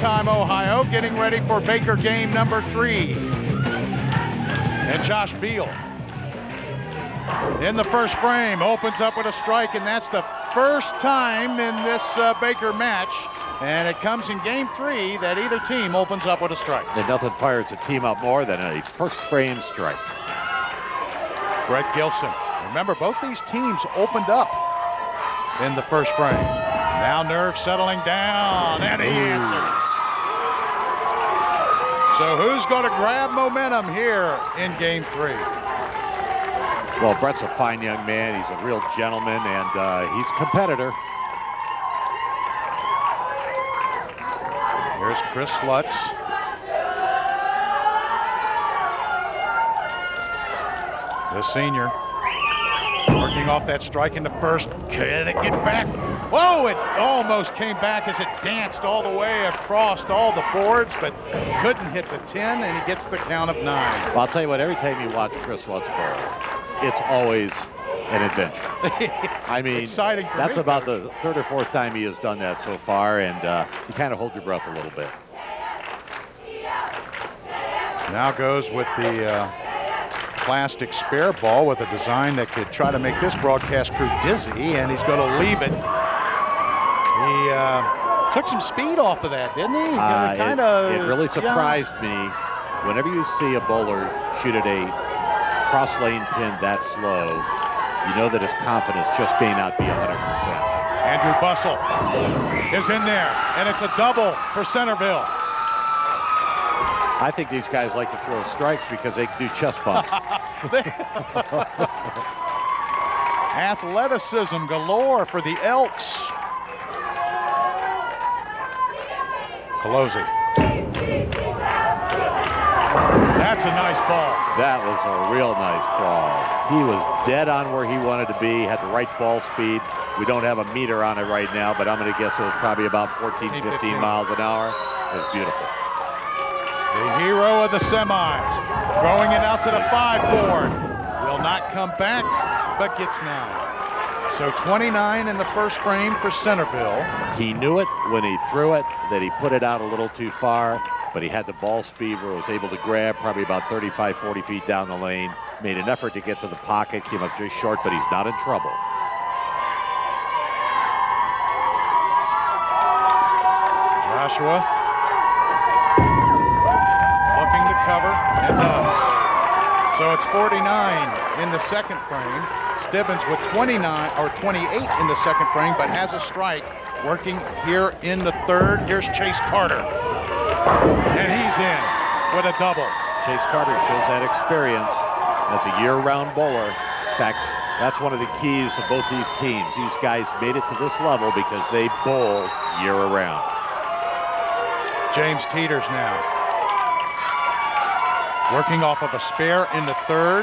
time, Ohio, getting ready for Baker game number 3. And Josh Beal in the first frame opens up with a strike, and that's the first time in this Baker match, and it comes in game 3 that either team opens up with a strike. And nothing fires a team up more than a first frame strike. Brett Gilson. Remember, both these teams opened up in the first frame. Now Nerve settling down, and he answers. So who's going to grab momentum here in game 3? Well, Brett's a fine young man. He's a real gentleman, and he's a competitor. Here's Chris Lutz. The senior working off that strike in the first. Can it get back? Whoa, it almost came back as it danced all the way across all the boards, but couldn't hit the 10, and he gets the count of 9. Well, I'll tell you what, every time you watch Chris Lutz bowl, it's always an adventure. I mean, that's about the 3rd or 4th time he has done that so far, and you kind of hold your breath a little bit. Now goes with the plastic spare ball with a design that could try to make this broadcast crew dizzy, and he's going to leave it. He took some speed off of that, didn't he? It really surprised me. Whenever you see a bowler shoot at a cross lane pin that slow, you know that his confidence just may not be 100%. Andrew Bussell is in there, and it's a double for Centerville. I think these guys like to throw strikes because they can do chest bumps. Athleticism galore for the Elks. Pelosi. That's a nice ball. That was a real nice ball. He was dead on where he wanted to be, had the right ball speed. We don't have a meter on it right now, but I'm going to guess it was probably about 14, 15 miles an hour. It was beautiful. The hero of the semis, throwing it out to the 5-board. Will not come back, but gets 9. So 29 in the first frame for Centerville. He knew it when he threw it, that he put it out a little too far, but he had the ball speed where he was able to grab probably about 35, 40 feet down the lane. Made an effort to get to the pocket, came up just short, but he's not in trouble. Joshua looking to cover, and does. So it's 49 in the second frame. Stibbins with 29 or 28 in the second frame, but has a strike working here in the third. Here's Chase Carter, and he's in with a double. Chase Carter shows that experience as a year-round bowler. In fact, that's one of the keys of both these teams. These guys made it to this level because they bowl year-round. James Teeters now working off of a spare in the third.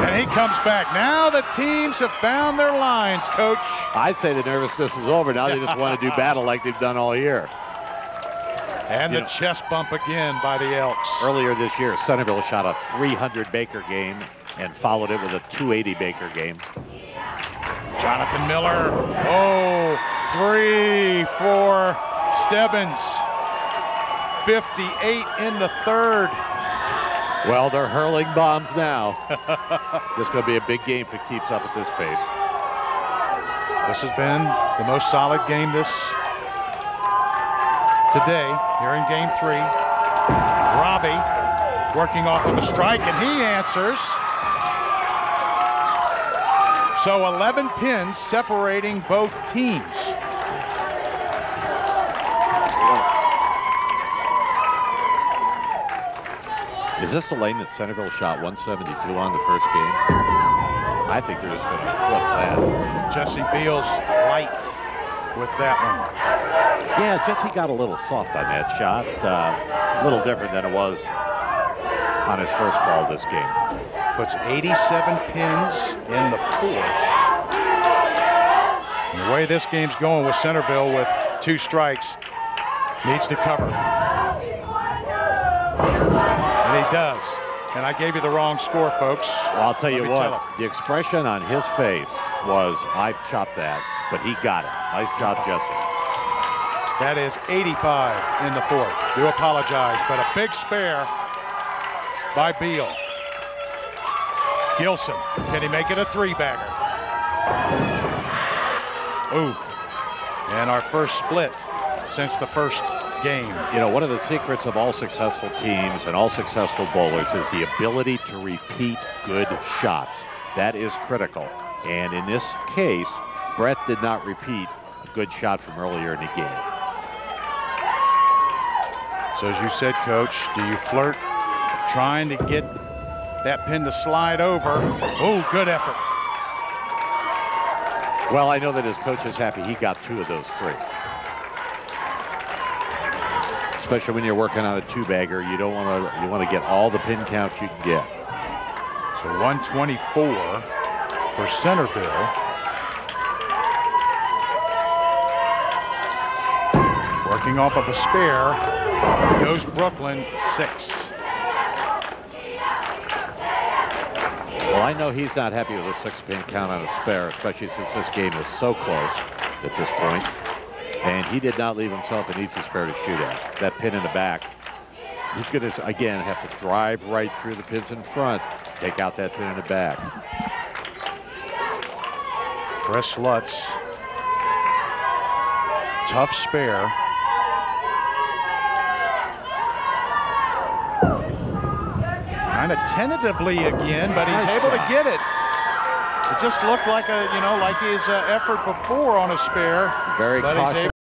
And he comes back. Now the teams have found their lines, Coach. I'd say the nervousness is over. Now they just want to do battle like they've done all year. And the chest bump again by the Elks. Earlier this year, Centerville shot a 300 Baker game and followed it with a 280 Baker game. Jonathan Miller. Oh, 3 for Stebbins. 58 in the third. Well, they're hurling bombs now. This is going to be a big game if it keeps up at this pace. This has been the most solid game today here in game 3. Robbie working off of a strike, and he answers. So 11 pins separating both teams. Is this the lane that Centerville shot 172 on the first game? I think they're just going to eclipse that. Jesse Beals light with that one. Yeah, Jesse got a little soft on that shot. A little different than it was on his first ball this game. Puts 87 pins in the fourth. And the way this game's going with Centerville with 2 strikes, needs to cover. And he does. And I gave you the wrong score, folks. Well, I'll tell you what, the expression on his face was, "I've chopped that," but he got it. Nice job, Jesse. That is 85 in the fourth. Do apologize, but a big spare by Beal. Gilson, can he make it a three-bagger? Ooh, and our first split since the first game. You know, one of the secrets of all successful teams and all successful bowlers is the ability to repeat good shots. That is critical. And in this case, Brett did not repeat a good shot from earlier in the game. So as you said, Coach, do you flirt trying to get that pin to slide over? Oh, good effort. Well, I know that his coach is happy he got 2 of those 3. Especially when you're working on a 2-bagger, you want to get all the pin counts you can get. So 124 for Centerville. Working off of a spare goes Brooklyn 6. Well, I know he's not happy with a 6-pin count on a spare, especially since this game is so close at this point. And he did not leave himself an easy spare to shoot at. That pin in the back, he's going to, again, have to drive right through the pins in front, take out that pin in the back. Chris Lutz, tough spare. Kind of tentatively again, but he's able to get it. It just looked like a, like his effort before on a spare. Very cautious.